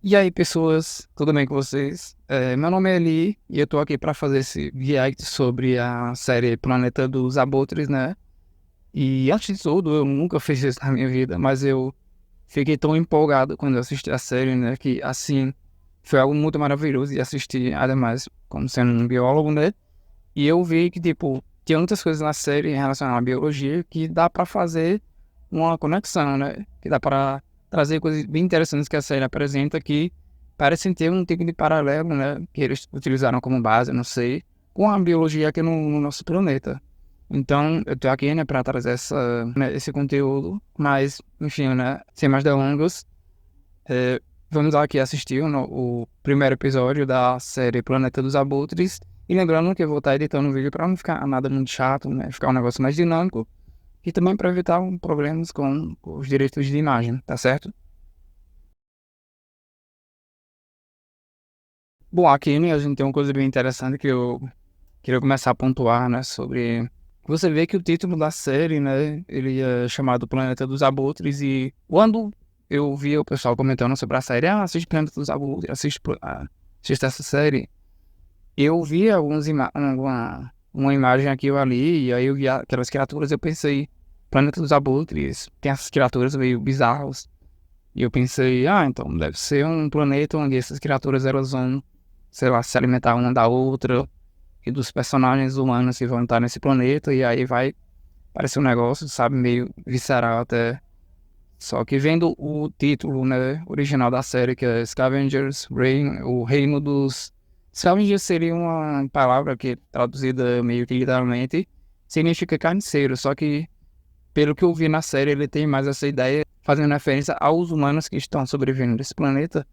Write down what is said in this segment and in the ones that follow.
E aí, pessoas, tudo bem com vocês? Meu nome é Eli e eu tô aqui para fazer esse react sobre a série Planeta dos Abutres, né? E antes de tudo, eu nunca fiz isso na minha vida, mas eu fiquei tão empolgado quando eu assisti a série, né? Que, assim, foi algo muito maravilhoso de assistir, ademais, como sendo um biólogo, né? E eu vi que, tipo, tinha muitas coisas na série em relação à biologia que dá para fazer uma conexão, né? Que dá para trazer coisas bem interessantes que a série apresenta que parecem ter um tipo de paralelo, né? Que eles utilizaram como base, não sei, com a biologia aqui no nosso planeta. Então, eu tô aqui, né, para trazer esse conteúdo, mas, enfim, né, sem mais delongas, vamos aqui assistir o primeiro episódio da série Planeta dos Abutres. E lembrando que eu vou estar editando o vídeo para não ficar nada muito chato, né? Ficar um negócio mais dinâmico. E também para evitar problemas com os direitos de imagem, tá certo? Bom, aqui, né, a gente tem uma coisa bem interessante que eu queria começar a pontuar, né? Sobre... Você vê que o título da série, né? Ele é chamado Planeta dos Abutres. E quando eu vi o pessoal comentando sobre a série, assiste Planeta dos Abutres, assiste essa série. Eu vi uma imagem aqui ou ali, e aí eu vi aquelas criaturas, eu pensei, Planeta dos Abutres, tem essas criaturas meio bizarras. E eu pensei, então deve ser um planeta onde essas criaturas elas vão, sei lá, se alimentar uma da outra, e dos personagens humanos que vão estar nesse planeta, e aí vai parecer um negócio, sabe, meio visceral até. Só que vendo o título, né, original da série, que é Scavengers Reign, o reino dos... Scavengers seria uma palavra que, traduzida meio que literalmente, significa carniceiro, só que, pelo que eu vi na série, ele tem mais essa ideia, fazendo referência aos humanos que estão sobrevivendo nesse planeta.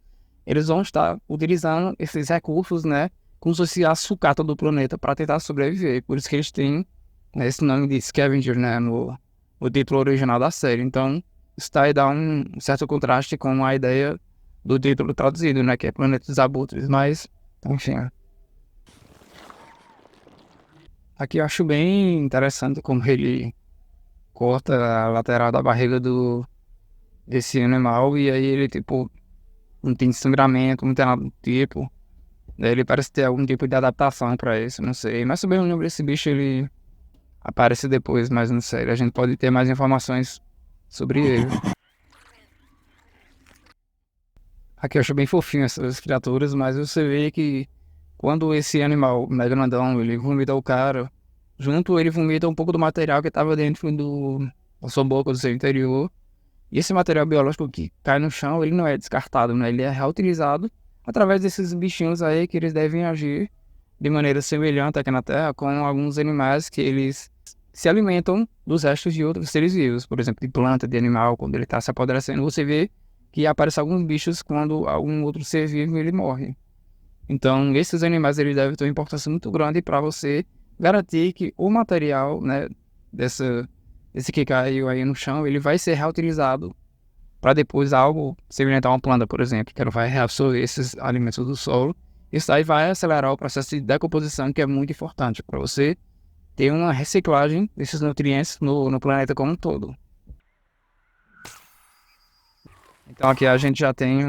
Eles vão estar utilizando esses recursos, né, como se fosse a sucata do planeta para tentar sobreviver. Por isso que eles têm, né, esse nome de Scavenger, né, no título original da série. Então, isso daí dá um certo contraste com a ideia do título traduzido, né, que é Planeta dos Abutres. Mas, enfim, aqui eu acho bem interessante como ele corta a lateral da barriga desse animal e aí ele, tipo, não tem sangramento, não tem nada do tipo. Ele parece ter algum tipo de adaptação pra isso, não sei. Mas também o nome desse bicho, ele aparece depois, mas não sei. A gente pode ter mais informações sobre ele. Aqui eu acho bem fofinho essas criaturas, mas você vê que quando esse animal mega grandão, ele vomita o cara, junto ele vomita um pouco do material que estava dentro da sua boca, do seu interior. E esse material biológico que cai no chão, ele não é descartado, né? Ele é reutilizado através desses bichinhos aí que eles devem agir de maneira semelhante aqui na Terra com alguns animais que eles se alimentam dos restos de outros seres vivos, por exemplo, de planta, de animal, quando ele está se apodrecendo, você vê que aparecem alguns bichos quando algum outro ser vivo ele morre. Então, esses animais eles devem ter uma importância muito grande para você garantir que o material, né, dessa, desse que caiu aí no chão, ele vai ser reutilizado para depois algo semelhante a uma planta, por exemplo, que ela vai reabsorver esses alimentos do solo. Isso aí vai acelerar o processo de decomposição, que é muito importante para você ter uma reciclagem desses nutrientes no planeta como um todo. Então aqui a gente já tem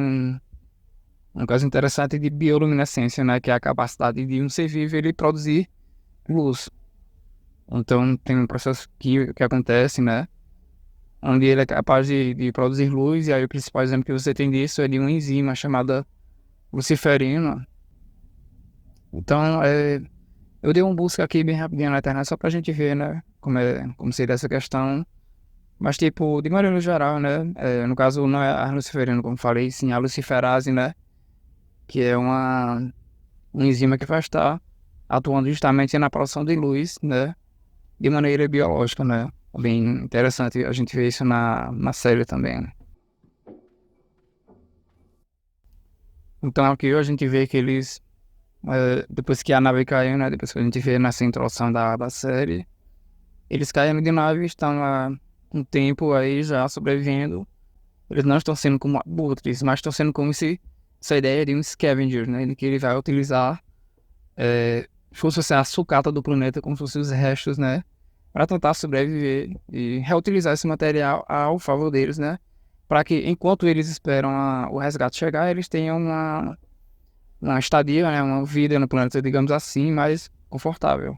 um caso interessante de bioluminescência, né, que é a capacidade de um ser vivo ele produzir luz. Então tem um processo químico que acontece, né, onde ele é capaz de produzir luz, e aí o principal exemplo que você tem disso é de uma enzima chamada luciferina. Então, eu dei um busca aqui bem rapidinho na internet só pra gente ver, né, como seria essa questão. Mas, tipo, de maneira geral, né, no caso não é a luciferina, como falei, sim a luciferase, né, que é uma enzima que vai estar atuando justamente na produção de luz, né, de maneira biológica, né. Bem interessante a gente ver isso na série também, né? Então aqui a gente vê que eles, depois que a nave caiu, né, depois que a gente vê nessa introdução da série, eles caíram de nave, estão há um tempo aí já sobrevivendo. Eles não estão sendo como abutres, mas estão sendo como essa ideia de um scavenger, né, de que ele vai utilizar, se fosse assim, a sucata do planeta, como se fossem os restos, né, para tentar sobreviver e reutilizar esse material ao favor deles, né, para que, enquanto eles esperam o resgate chegar, eles tenham uma estadia, né, uma vida no planeta, digamos assim, mais confortável.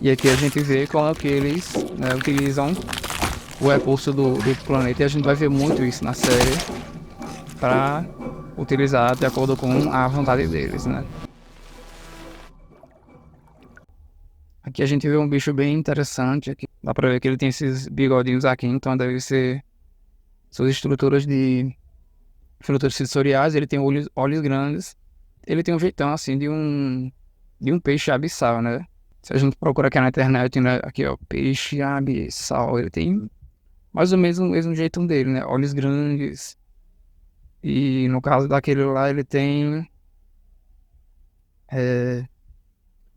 E aqui a gente vê como que eles, né, utilizam o recurso do planeta, e a gente vai ver muito isso na série, para utilizar de acordo com a vontade deles, né. Aqui a gente vê um bicho bem interessante, aqui dá pra ver que ele tem esses bigodinhos aqui, então deve ser suas estruturas sensoriais. Ele tem olhos grandes, ele tem um jeitão assim de um peixe abissal, né. Se a gente procura aqui na internet, né, aqui ó, peixe abissal, ele tem mais ou menos o mesmo jeitão dele, né, olhos grandes, e no caso daquele lá ele tem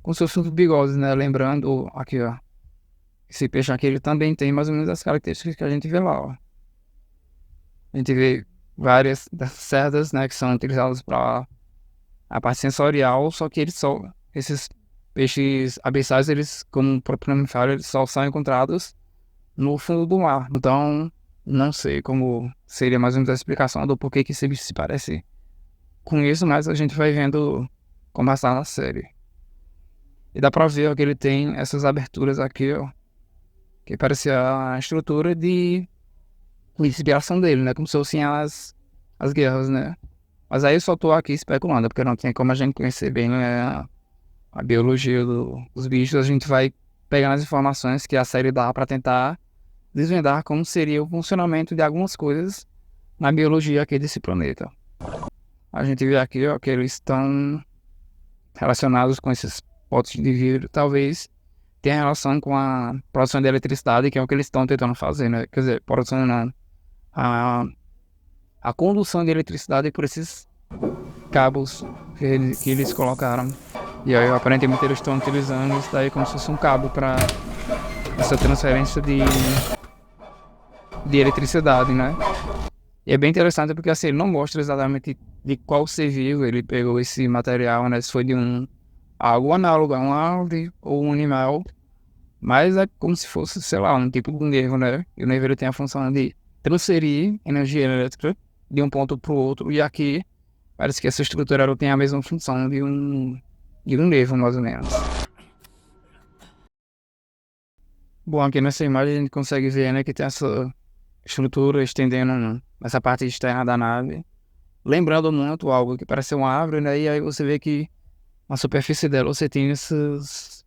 como se fosse uns bigodes, né, lembrando, aqui ó, esse peixe aqui ele também tem mais ou menos as características que a gente vê lá, ó. A gente vê várias das cerdas, né, que são utilizadas para a parte sensorial, só que esses peixes abissais, eles, como o próprio nome fala, eles só são encontrados no fundo do mar. Então, não sei como seria mais ou menos a explicação do porquê que esse bicho se parece com isso, mas a gente vai vendo com passar na série. E dá pra ver ó, que ele tem essas aberturas aqui, ó, que parece a estrutura de inspiração dele, né? Como se fossem as guerras, né? Mas aí eu só tô aqui especulando, porque não tem como a gente conhecer bem, né, a biologia dos bichos. A gente vai pegar as informações que a série dá pra tentar desvendar como seria o funcionamento de algumas coisas na biologia aqui desse planeta. A gente vê aqui, ó, que eles estão relacionados com esses potes de vidro, talvez tenha relação com a produção de eletricidade, que é o que eles estão tentando fazer, né? Quer dizer, produção não, a condução de eletricidade por esses cabos que eles colocaram. E aí, aparentemente, eles estão utilizando isso daí como se fosse um cabo para essa transferência de eletricidade, né? E é bem interessante porque assim, ele não mostra exatamente de qual ser vivo ele pegou esse material, né? Se foi de algo análogo a uma árvore ou um animal, mas é como se fosse, sei lá, um tipo de nervo, né? E o nervo ele tem a função de transferir energia elétrica de um ponto para o outro, e aqui parece que essa estrutura ela tem a mesma função de um nervo, mais ou menos. Bom, aqui nessa imagem a gente consegue ver, né, que tem essa estrutura estendendo essa parte externa da nave, lembrando muito algo que parece uma árvore, né? E aí você vê que na superfície dela você tem essas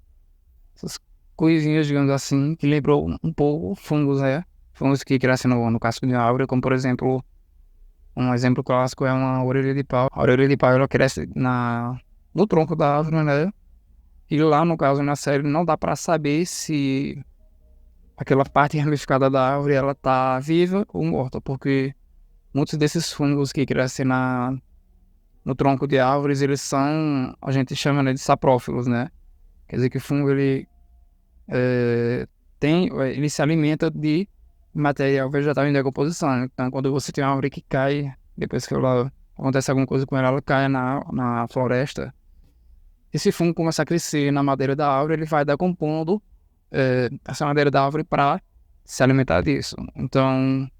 coisinhas, digamos assim, que lembrou um pouco fungos, né? Fungos que crescem no casco de uma árvore, como por exemplo, um exemplo clássico é uma orelha de pau. A orelha de pau ela cresce no tronco da árvore, né? E lá, no caso, na série, não dá para saber se aquela parte ramificada da árvore ela tá viva ou morta, porque muitos desses fungos que crescem no tronco de árvores, eles são, a gente chama, né, de saprófilos, né? Quer dizer que o fungo eh, ele se alimenta de material vegetal em decomposição. Então, quando você tem uma árvore que cai, depois que acontece alguma coisa com ela, ela cai na floresta. Esse fungo começa a crescer na madeira da árvore, ele vai decompondo essa madeira da árvore para se alimentar disso. Então,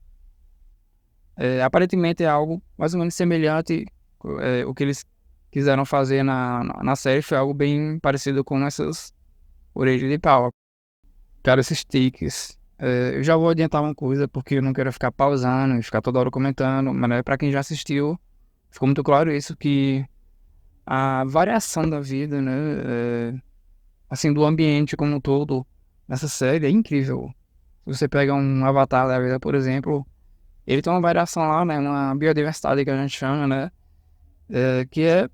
aparentemente é algo mais ou menos semelhante. O que eles quiseram fazer na série foi algo bem parecido com essas orelhas de pau. Cara, esses tiques. Eu já vou adiantar uma coisa, porque eu não quero ficar pausando e ficar toda hora comentando, mas né, pra quem já assistiu, ficou muito claro isso, que a variação da vida, né, assim, do ambiente como um todo, nessa série é incrível. Se você pega um Avatar da vida, por exemplo, ele tem uma variação lá, né, uma biodiversidade que a gente chama, né, que é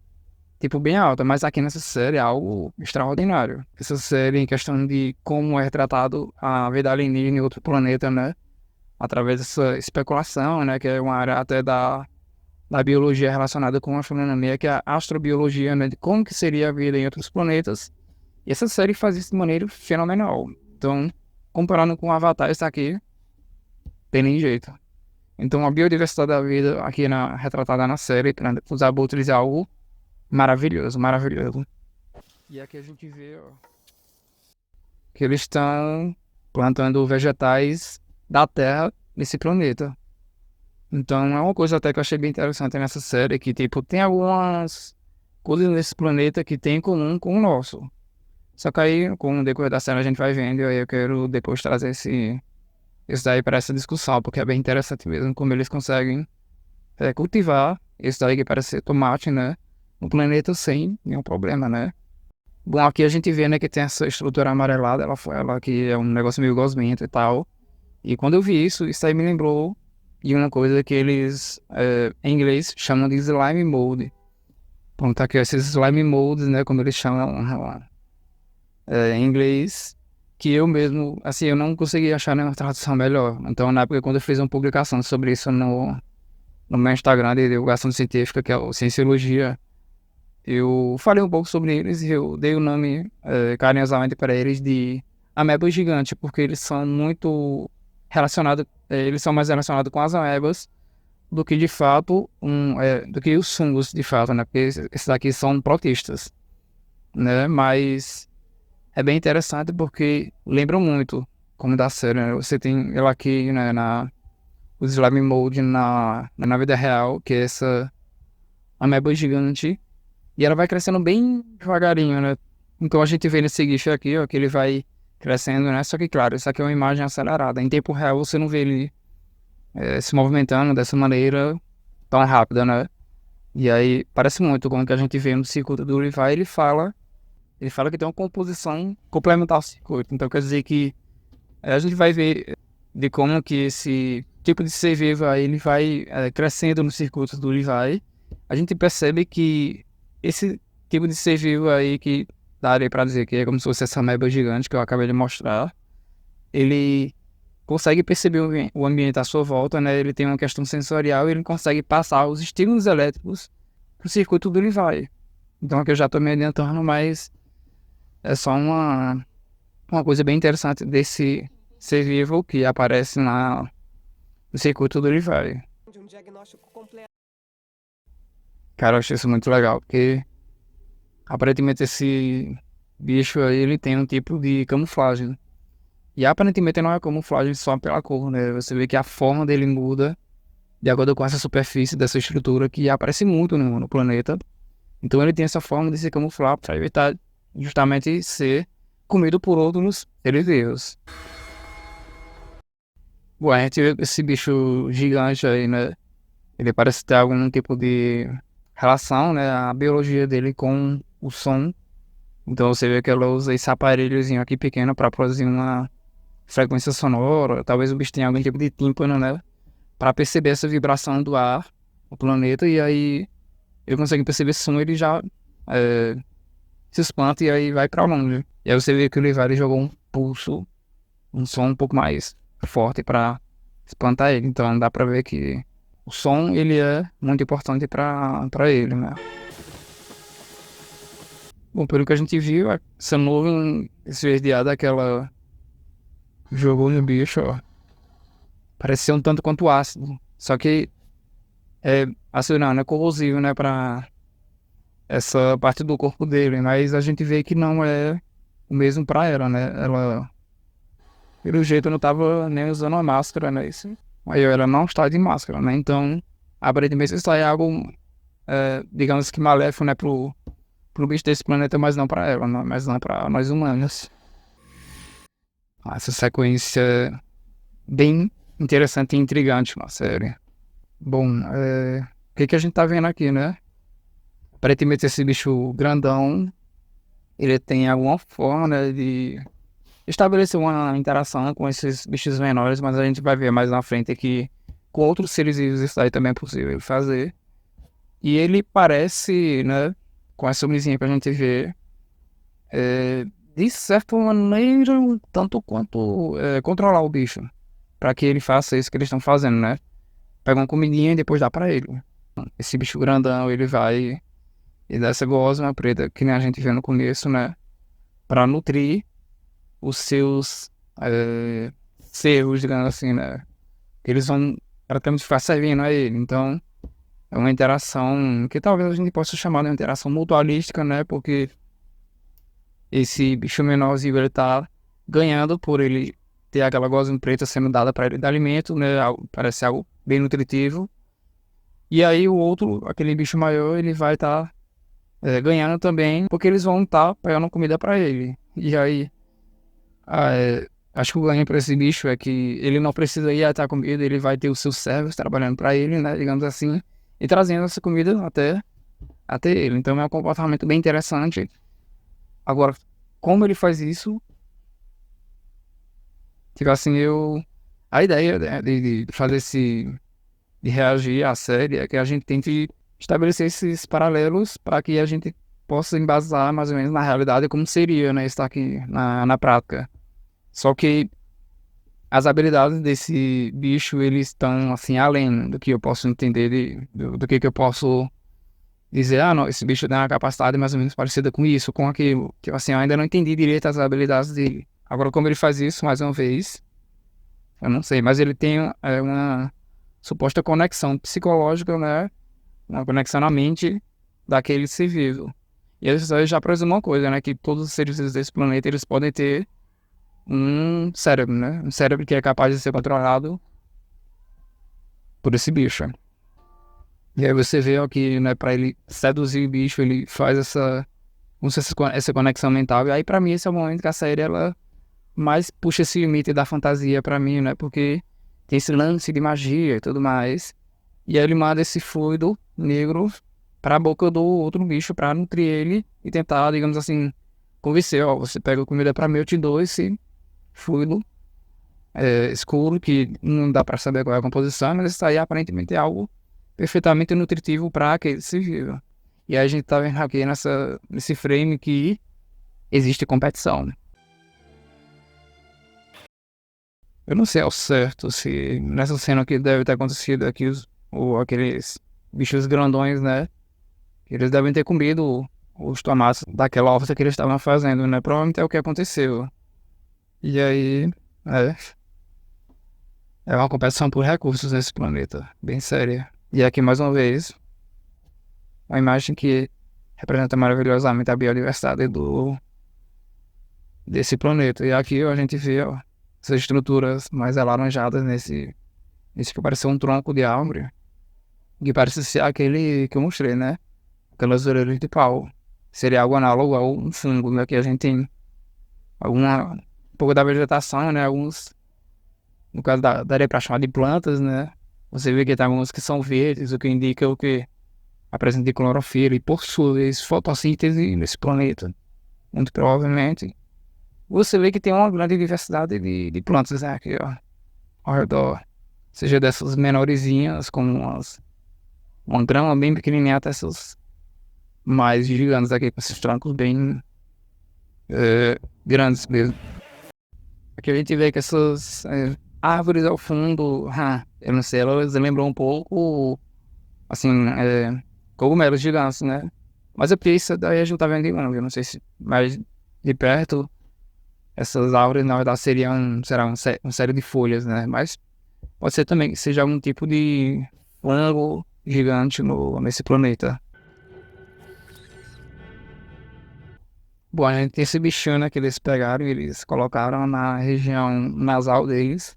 tipo, bem alta, mas aqui nessa série é algo extraordinário. Essa série, em questão de como é retratado a vida alienígena em outro planeta, né? Através dessa especulação, né? Que é uma área até da biologia relacionada com a astronomia, que é a astrobiologia, né? De como que seria a vida em outros planetas. E essa série faz isso de maneira fenomenal. Então, comparando com o Avatar, isso aqui, tem nem jeito. Então, a biodiversidade da vida aqui retratada na série, né, os abutres é algo maravilhoso, maravilhoso. E aqui a gente vê, ó, que eles estão plantando vegetais da Terra nesse planeta. Então é uma coisa até que eu achei bem interessante nessa série, que tipo, tem algumas coisas nesse planeta que tem em comum com o nosso. Só que aí, com o decorrer da série, a gente vai vendo, e aí eu quero depois trazer isso daí para essa discussão, porque é bem interessante mesmo como eles conseguem cultivar isso daí que parece ser tomate, né? No planeta sem nenhum problema, né? Bom, aqui a gente vê, né, que tem essa estrutura amarelada, ela que é um negócio meio gosmento e tal. E quando eu vi isso aí me lembrou de uma coisa que eles, em inglês, chamam de slime mold. Pronto, aqui esses slime molds, né, como eles chamam em inglês, que eu mesmo, assim, eu não consegui achar nenhuma tradução melhor. Então, na época, quando eu fiz uma publicação sobre isso no meu Instagram de divulgação científica, que é o Cienciologia, eu falei um pouco sobre eles e eu dei o nome carinhosamente para eles de ameba gigante, porque eles são muito relacionados, eles são mais relacionados com as amebas do que de fato, do que os fungos de fato, né? Porque esses daqui são protistas, né? Mas é bem interessante porque lembram muito como da série, né? Você tem ela aqui, né, o slime mold na vida real, que é essa ameba gigante, e ela vai crescendo bem devagarinho, né? Então a gente vê nesse GIF aqui, ó, que ele vai crescendo, né? Só que, claro, isso aqui é uma imagem acelerada. Em tempo real você não vê ele se movimentando dessa maneira tão rápida, né? E aí parece muito com o que a gente vê no circuito do Levi, ele fala que tem uma composição complementar ao circuito. Então quer dizer que a gente vai ver de como que esse tipo de ser vivo aí, ele vai crescendo no circuito do Levi. A gente percebe que esse tipo de ser vivo aí, que daria para dizer que é como se fosse essa ameba gigante que eu acabei de mostrar, ele consegue perceber o ambiente à sua volta, né? Ele tem uma questão sensorial e ele consegue passar os estímulos elétricos pro circuito do Levi. Então aqui eu já estou me adiantando, mas é só uma coisa bem interessante desse ser vivo que aparece no circuito do Levi. Cara, eu achei isso muito legal, porque aparentemente esse bicho aí, ele tem um tipo de camuflagem. E aparentemente não é camuflagem só pela cor, né? Você vê que a forma dele muda de acordo com essa superfície dessa estrutura que aparece muito no planeta. Então ele tem essa forma de se camuflar para evitar justamente ser comido por outros seres vivos. Bom, a gente vê esse bicho gigante aí, né? Ele parece ter algum tipo de relação, né? A biologia dele com o som. Então você vê que ela usa esse aparelhozinho aqui pequeno para produzir uma frequência sonora. Talvez o bicho tenha algum tipo de tímpano, né? Para perceber essa vibração do ar no planeta. E aí ele consegue perceber esse som, ele já se espanta e aí vai para longe. E aí você vê que o Levi jogou um pulso, um som um pouco mais forte para espantar ele. Então dá para ver que o som ele é muito importante para ele, né? Bom, pelo que a gente viu, essa nuvem esverdeada, aquela jogou no bicho, ó, parece ser um tanto quanto ácido. Só que ácido não é corrosivo, né, para essa parte do corpo dele. Mas a gente vê que não é o mesmo para ela, né? Ela, pelo jeito, não tava nem usando a máscara, né? Aí ela não está de máscara, né? Então, aparentemente isso aí é algo, digamos que maléfico, né, pro bicho desse planeta, mas não para ela, né? Mas não para nós humanos. Essa sequência bem interessante e intrigante na série. Bom, o que a gente tá vendo aqui, né? Aparentemente esse bicho grandão, ele tem alguma forma, né, de estabelecer uma interação com esses bichos menores, mas a gente vai ver mais na frente que com outros seres vivos isso aí também é possível fazer. E ele parece, né, com essa luzinha que a gente vê, de certa maneira, um tanto quanto controlar o bicho, para que ele faça isso que eles estão fazendo, né? Pega uma comidinha e depois dá para ele. Esse bicho grandão, ele vai e dá essa gosma preta que nem a gente vê no começo, né? Para nutrir os seus cerros, digamos assim, né? Eles vão praticamente ficar servindo a ele. Então, é uma interação que talvez a gente possa chamar de uma interação mutualística, né? Porque esse bicho menorzinho, ele tá ganhando por ele ter aquela gosma preta sendo dada para ele de alimento, né? Parece algo bem nutritivo. E aí o outro, aquele bicho maior, ele vai estar ganhando também, porque eles vão estar pegando comida para ele. E aí, acho que o ganho para esse bicho é que ele não precisa ir até a comida, ele vai ter os seus servos trabalhando para ele, né, digamos assim, e trazendo essa comida até ele. Então é um comportamento bem interessante. Agora, como ele faz isso, tipo assim, a ideia, né, de fazer de reagir à série é que a gente tente estabelecer esses paralelos para que a gente possa embasar mais ou menos na realidade como seria, né, estar aqui na prática. Só que as habilidades desse bicho, eles estão, assim, além do que eu posso entender, do que eu posso dizer, não, esse bicho tem uma capacidade mais ou menos parecida com isso, com aquilo. Tipo assim, eu ainda não entendi direito as habilidades dele. Agora, como ele faz isso, mais uma vez, eu não sei, mas ele tem uma suposta conexão psicológica, né? Uma conexão na mente daquele ser vivo. E isso aí já presume uma coisa, né? Que todos os seres vivos desse planeta, eles podem ter um cérebro, né? Um cérebro que é capaz de ser controlado por esse bicho. E aí você vê ó, que, né, para ele seduzir o bicho, ele faz essa conexão mental. E aí, pra mim, esse é o momento que a série, ela mais puxa esse limite da fantasia pra mim, né? Porque tem esse lance de magia e tudo mais. E aí ele manda esse fluido negro pra boca do outro bicho pra nutrir ele e tentar, digamos assim, convencer, ó, você pega a comida pra mim, eu te dou esse fluido escuro que não dá pra saber qual é a composição, mas isso aí aparentemente é algo perfeitamente nutritivo para aquele ser vivo. E aí a gente tá vendo aqui nesse frame que existe competição, né? Eu não sei ao certo se nessa cena que deve ter acontecido aqui aqueles bichos grandões, né? Eles devem ter comido os tomates daquela horta que eles estavam fazendo, né? Provavelmente é o que aconteceu. E aí, é, é uma competição por recursos nesse planeta, bem séria. E aqui mais uma vez, a imagem que representa maravilhosamente a biodiversidade desse planeta. E aqui a gente vê ó, essas estruturas mais alaranjadas nesse que parece um tronco de árvore, que parece ser aquele que eu mostrei, né? Aquelas orelhas de pau. Seria algo análogo a um fungo, né? Que a gente tem um pouco da vegetação, né? Alguns, no caso, daria para chamar de plantas, né? Você vê que tem alguns que são verdes, o que indica o que apresenta de clorofila e, por sua vez, fotossíntese nesse planeta. Muito provavelmente. Você vê que tem uma grande diversidade de plantas, né, aqui, ó, ao redor. Seja dessas menorzinhas, como uma grama bem pequenininha, até essas mais gigantes aqui, com esses troncos bem grandes mesmo. Aqui a gente vê que essas árvores ao fundo, eu não sei, elas lembram um pouco, assim, cogumelos gigantes, né? Mas é porque isso daí a gente tá vendo de longe, eu não sei se mais de perto essas árvores na verdade será uma série de folhas, né? Mas pode ser também que seja algum tipo de fungo gigante nesse planeta. Bom, a gente tem esse bichinho, né, que eles pegaram e eles colocaram na região nasal deles,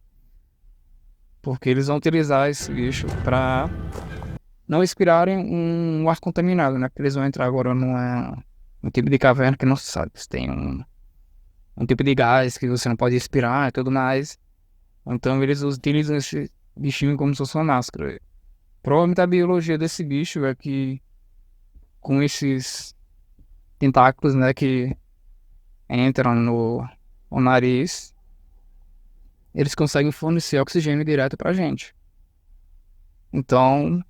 porque eles vão utilizar esse bicho para não expirarem um ar contaminado, né? Porque eles vão entrar agora num tipo de caverna que não se sabe se tem um tipo de gás que você não pode respirar e tudo mais. Então eles utilizam esse bichinho como se fosse uma máscara. Provavelmente a biologia desse bicho é que com esses tentáculos, né, que entram no nariz, eles conseguem fornecer oxigênio direto pra gente. Então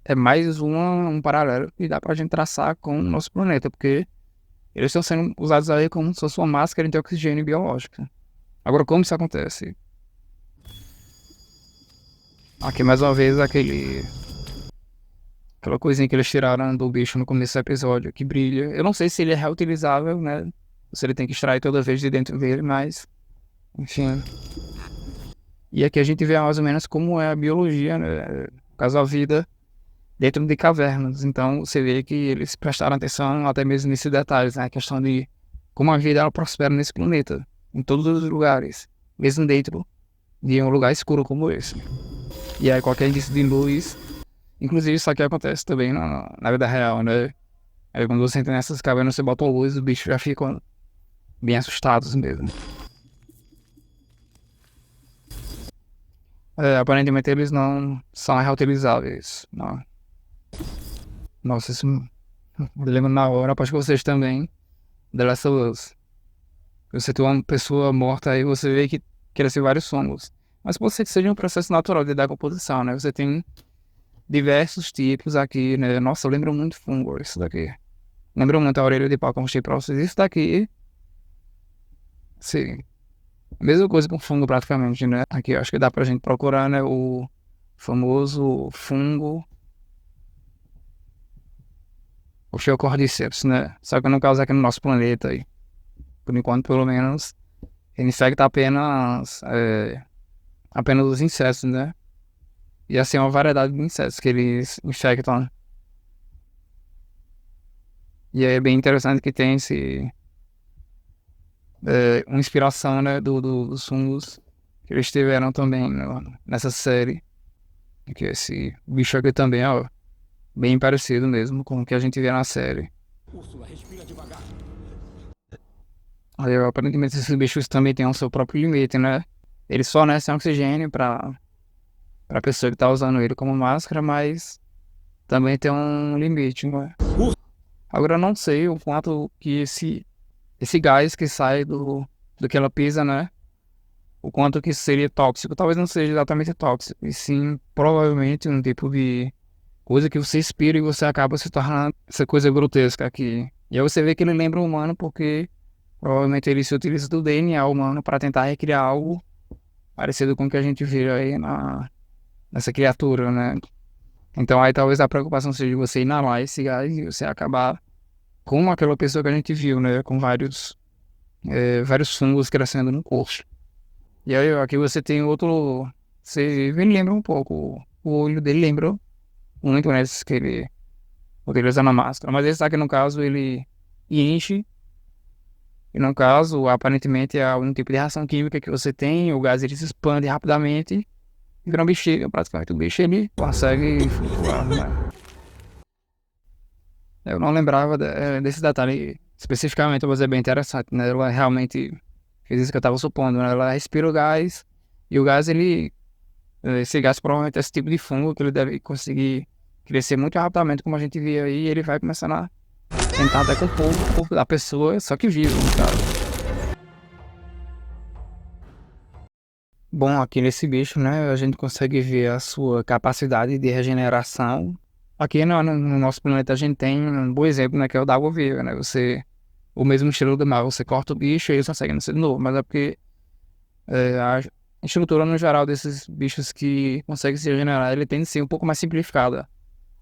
é mais um paralelo que dá pra gente traçar com o nosso planeta, porque eles estão sendo usados aí como se fosse uma máscara de oxigênio biológico. Agora, como isso acontece? Aqui mais uma vez aquela coisinha que eles tiraram do bicho no começo do episódio, que brilha. Eu não sei se ele é reutilizável, né? Se ele tem que extrair toda vez de dentro dele, mas... enfim. E aqui a gente vê mais ou menos como é a biologia, né? No caso, a vida dentro de cavernas. Então, você vê que eles prestaram atenção até mesmo nesses detalhes, né? A questão de como a vida ela prospera nesse planeta. Em todos os lugares. Mesmo dentro de um lugar escuro como esse. E aí qualquer indício de luz, inclusive isso aqui acontece também na vida real, né? Aí quando você entra nessas cavernas, você bota uma luz, os bichos já ficam bem assustados mesmo. Aparentemente eles não são reutilizáveis. Não. Nossa, isso me lembra na hora, acho que vocês também, The Last of Us. Você tem uma pessoa morta aí, você vê que crescem vários fungos. Mas pode ser que seja um processo natural de decomposição, né? Você tem diversos tipos aqui, né? Nossa, eu lembro muito fungo, isso daqui. Lembro muito a orelha de pau que eu mostrei pra vocês. Isso daqui, sim. Mesma coisa com fungo praticamente, né? Aqui eu acho que dá pra gente procurar, né? O famoso fungo Osteocordyceps, né? Só que no caso aqui no nosso planeta aí. Por enquanto, pelo menos, ele infecta apenas os insetos, né? E assim, uma variedade de insetos que eles infectam. E aí é bem interessante que tem uma inspiração, né, dos fungos que eles tiveram também nessa série. Que esse bicho aqui também, ó, bem parecido mesmo com o que a gente vê na série. Úrsula, respira devagar. Aí, aparentemente, esses bichos também têm o seu próprio limite, né? Eles fornecem oxigênio pra pessoa que tá usando ele como máscara, mas também tem um limite, né? Agora eu não sei o quanto que esse gás que sai do que ela pisa, né? O quanto que seria tóxico. Talvez não seja exatamente tóxico, e sim, provavelmente, um tipo de coisa que você expira e você acaba se tornando essa coisa grotesca aqui. E aí você vê que ele lembra o humano porque provavelmente ele se utiliza do DNA humano para tentar recriar algo parecido com o que a gente vê aí nessa criatura, né? Então aí talvez a preocupação seja você inalar esse gás e você acabar como aquela pessoa que a gente viu, né? Com vários fungos crescendo no corpo. E aí aqui você tem outro. Você me lembra um pouco. O olho dele lembra muito, né? Que ele utiliza na máscara. Mas esse aqui, no caso, ele enche. E no caso, aparentemente, é um tipo de reação química que você tem. O gás ele se expande rapidamente. E vira um bexiga. Praticamente o bicho ele consegue flutuar, né? Eu não lembrava desse detalhe especificamente, mas é bem interessante, né? Ela realmente fez isso que eu estava supondo, né? Ela respira o gás e o gás, esse gás provavelmente é esse tipo de fungo que ele deve conseguir crescer muito rapidamente, como a gente via aí, e ele vai começando a tentar decompor o corpo da pessoa, só que vivo, no caso. Bom, aqui nesse bicho, né, a gente consegue ver a sua capacidade de regeneração. Aqui no nosso planeta a gente tem um bom exemplo, né, que é o da água viva, né? O mesmo estilo do mar, você corta o bicho e eles conseguem nascer de novo, mas é porque a estrutura no geral desses bichos que conseguem se regenerar, ele tende a ser um pouco mais simplificada.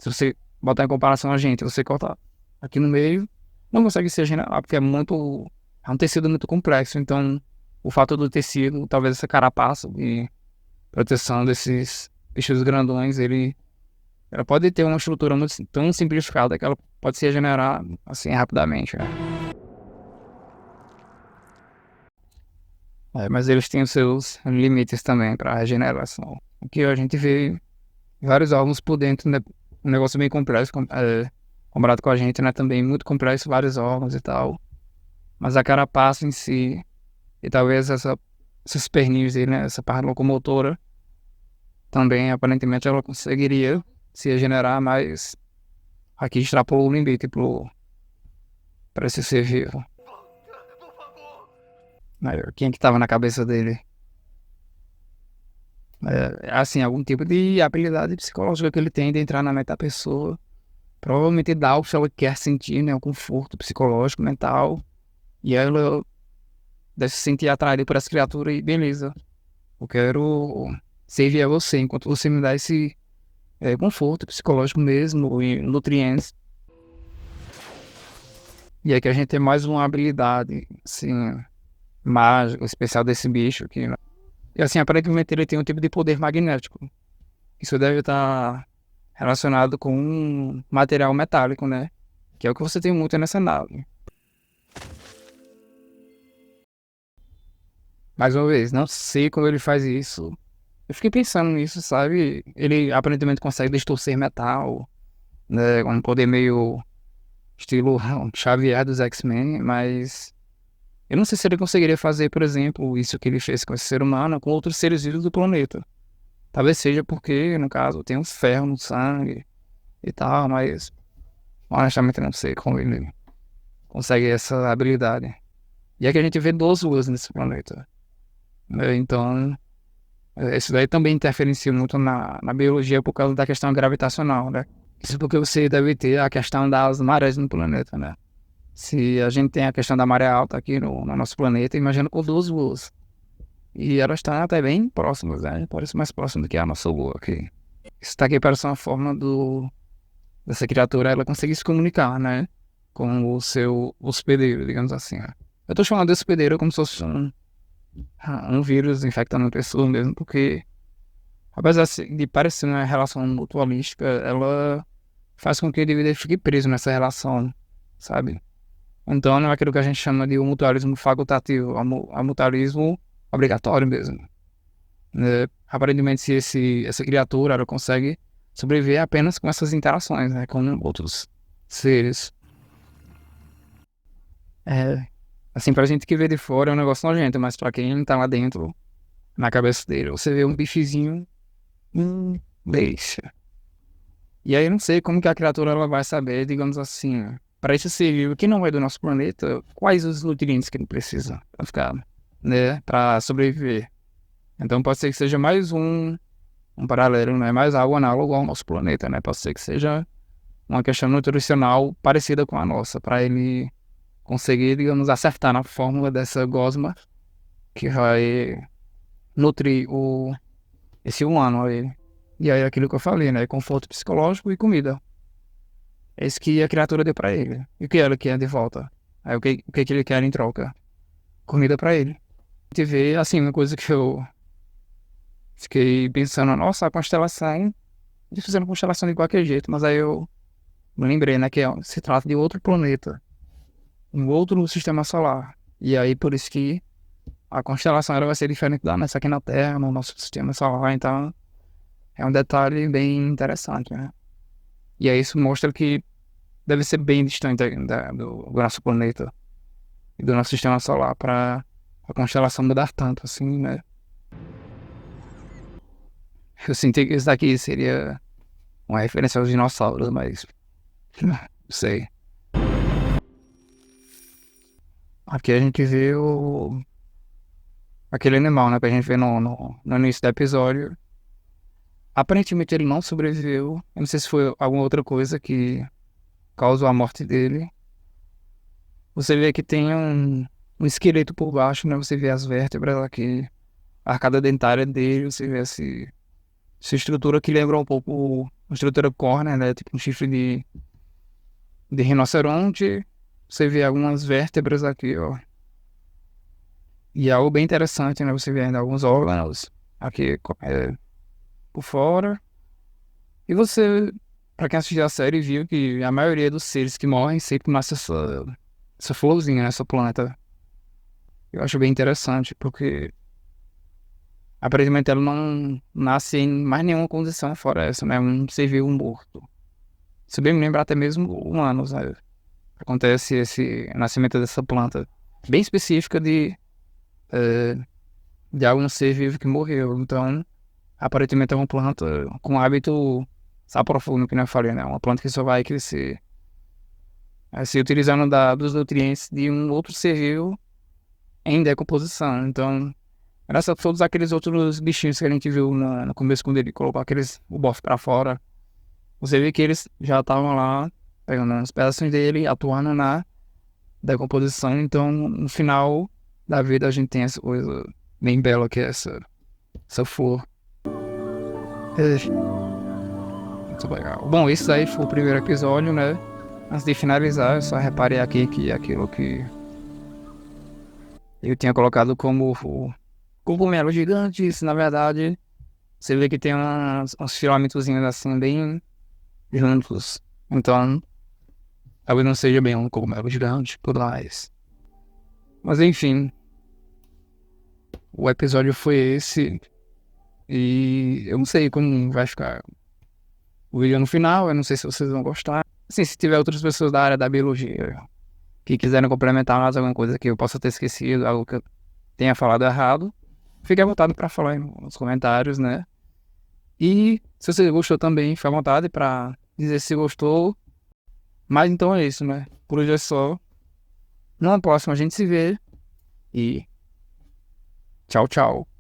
Se você botar em comparação a gente, você corta aqui no meio, não consegue se regenerar, porque é um tecido muito complexo, então o fato do tecido, talvez essa carapaça de proteção desses bichos grandões, ela pode ter uma estrutura muito, tão simplificada que ela pode se regenerar assim rapidamente, né? Mas eles têm os seus limites também para regeneração. Aqui a gente vê vários órgãos por dentro, né? Um negócio bem complexo, comparado com a gente, né? Também muito complexo, vários órgãos e tal. Mas a carapaça em si, e talvez esses perninhos dele, né? Essa parte locomotora, também aparentemente ela conseguiria se regenerar, mas aqui extrapolou o limite para esse ser vivo. Quem é que tava na cabeça dele? Assim, algum tipo de habilidade psicológica que ele tem de entrar na mente da pessoa. Provavelmente dá o que ela quer sentir, né? Um conforto psicológico, mental. E ela deve se sentir atraída por essa criatura e beleza. Eu quero servir a você enquanto você me dá esse conforto psicológico mesmo e nutrientes. E aqui a gente tem mais uma habilidade, assim, mágica, especial desse bicho aqui, né? E assim, aparentemente ele tem um tipo de poder magnético. Isso deve estar relacionado com um material metálico, né? Que é o que você tem muito nessa nave. Mais uma vez, não sei como ele faz isso. Eu fiquei pensando nisso, sabe? Ele aparentemente consegue distorcer metal, né? Um poder meio estilo Xavier dos X-Men, mas eu não sei se ele conseguiria fazer, por exemplo, isso que ele fez com esse ser humano com outros seres vivos do planeta. Talvez seja porque, no caso, tem um ferro no sangue e tal, mas honestamente não sei como ele consegue essa habilidade. E é que a gente vê 12 luas nesse planeta, né? Então, isso daí também interferencia muito na biologia por causa da questão gravitacional, né? Isso porque você deve ter a questão das marés no planeta, né? Se a gente tem a questão da maré alta aqui no nosso planeta, imagina com 12 luas. E elas estão até bem próximas, né? Parece mais próximo do que a nossa lua aqui. Isso daqui parece uma forma dessa criatura ela conseguir se comunicar, né? Com o seu hospedeiro, digamos assim, né? Eu tô chamando de hospedeiro como se fosse um vírus infectando a pessoa mesmo, porque apesar de parecer uma relação mutualística, ela faz com que o indivíduo fique preso nessa relação, sabe? Então não é aquilo que a gente chama de um mutualismo facultativo, é um mutualismo obrigatório mesmo, né? Aparentemente, se essa criatura ela consegue sobreviver apenas com essas interações, né, com outros seres. É, assim, pra gente que vê de fora é um negócio nojento, mas pra quem tá lá dentro, na cabeça dele, você vê um bichezinho, deixa. E aí eu não sei como que a criatura ela vai saber, digamos assim, para esse ser vivo que não é do nosso planeta, quais os nutrientes que ele precisa pra ficar, né, pra sobreviver. Então pode ser que seja mais um paralelo, né? Mais algo análogo ao nosso planeta, né? Pode ser que seja uma questão nutricional parecida com a nossa, para ele conseguir, digamos, acertar na fórmula dessa gosma que vai nutrir esse humano aí. E aí aquilo que eu falei, né? Conforto psicológico e comida. É isso que a criatura deu para ele. E o que ela quer de volta? Aí o que ele quer em troca? Comida para ele. A gente vê, assim, uma coisa que eu fiquei pensando, nossa, a constelação, eles fizeram constelação de qualquer jeito, mas aí eu me lembrei, né, que se trata de outro planeta, um outro sistema solar. E aí, por isso que a constelação ela vai ser diferente da nossa aqui na Terra, no nosso sistema solar. Então, é um detalhe bem interessante, né? E aí isso mostra que deve ser bem distante do nosso planeta e do nosso sistema solar para a constelação mudar tanto, assim, né? Eu senti que isso daqui seria uma referência aos dinossauros, mas não sei. Aqui a gente vê aquele animal, né, que a gente vê no início do episódio. Aparentemente ele não sobreviveu. Eu não sei se foi alguma outra coisa que causou a morte dele. Você vê que tem um esqueleto por baixo, né? Você vê as vértebras aqui, a arcada dentária dele, você vê essa estrutura que lembra um pouco uma estrutura córnea, né? Tipo um chifre de rinoceronte. Você vê algumas vértebras aqui, ó. E é algo bem interessante, né? Você vê ainda alguns órgãos aqui por fora. E você, pra quem assistiu a série, viu que a maioria dos seres que morrem sempre nasce essa florzinha nessa planta. Eu acho bem interessante, porque aparentemente ela não nasce em mais nenhuma condição fora essa, né? Um ser vivo morto. Se bem me lembrar, até mesmo humanos, né? Acontece esse nascimento dessa planta bem específica de algum ser vivo que morreu. Então, aparentemente é uma planta com hábito saprofúnico, que eu falei, né? Uma planta que só vai crescer se utilizando dos nutrientes de um outro ser vivo em decomposição. Então, graças a todos aqueles outros bichinhos que a gente viu no começo, quando ele colocou o bofe pra fora, você vê que eles já estavam lá pegando uns pedaços dele, atuando na decomposição. Então, no final da vida, a gente tem essa coisa bem bela que é essa flor. Muito legal. Bom, esse aí foi o primeiro episódio, né? Antes de finalizar, eu só reparei aqui que aquilo que eu tinha colocado como o cogumelo gigante, isso, na verdade, você vê que tem uns filamentozinhos assim, bem juntos. Então, talvez não seja bem um cogumelo gigante, tudo mais. Mas enfim, o episódio foi esse. E eu não sei como vai ficar o vídeo no final, eu não sei se vocês vão gostar. Assim, se tiver outras pessoas da área da biologia que quiserem complementar mais alguma coisa que eu possa ter esquecido, algo que eu tenha falado errado, fique à vontade para falar aí nos comentários, né? E se você gostou também, fique à vontade para dizer se gostou. Mas então é isso, né? Por hoje é só. Na próxima a gente se vê e tchau, tchau.